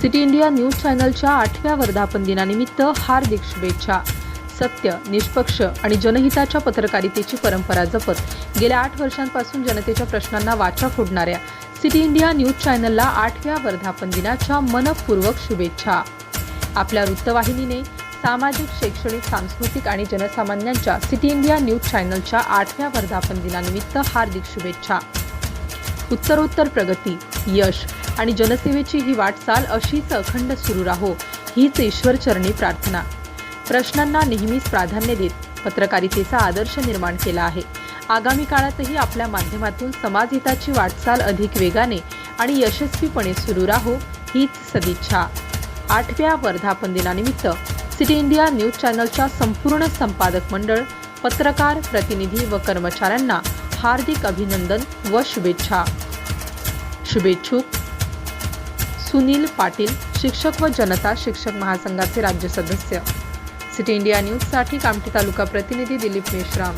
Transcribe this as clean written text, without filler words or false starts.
City India news चॅनलच्या 8व्या वर्धापन दिनानिमित्त हार्दिक शुभेच्छा। सत्य, निष्पक्ष आणि जनहिताच्या पत्रकारितेची परंपरा जपत गेल्या 8 वर्षांपासून जनतेच्या प्रश्नांना वाचा फोडणाऱ्या सिटी इंडिया न्यूज चॅनलला 8व्या वर्धापन दिनाच्या मनपूर्वक शुभेच्छा। आपल्या वृत्तवाहिनीने सामाजिक, शैक्षणिक, सांस्कृतिक आणि जनसामान्यांच्या सिटी इंडिया न्यूज चॅनलच्या 8व्या वर्धापन दिनानिमित्त हार्दिक शुभेच्छा। उत्तरोत्तर प्रगती, यश आणि जनसेवेची ही वाटचाल अशीच अखंड सुरू राहो हीच ईश्वरचरणी प्रार्थना। प्रश्नांना नेहमीच प्राधान्य देत पत्रकारितेचा आदर्श निर्माण केला आहे। आगामी काळातही आपल्या माध्यमातून समाजहिताची वाटचाल अधिक वेगाने आणि यशस्वीपणे सुरू राहो हीच सदिच्छा। 8व्या वर्धापन दिनानिमित्त सिटी इंडिया न्यूज चॅनलच्या संपूर्ण संपादक मंडळ, पत्रकार, प्रतिनिधी व कर्मचाऱ्यांना हार्दिक अभिनंदन व शुभेच्छा। शुभेच्छुक सुनील पाटील, शिक्षक व जनता शिक्षक महासंघाचे राज्य सदस्य। सिटी इंडिया न्यूजसाठी कामठी तालुका प्रतिनिधी दिलीप मेश्राम।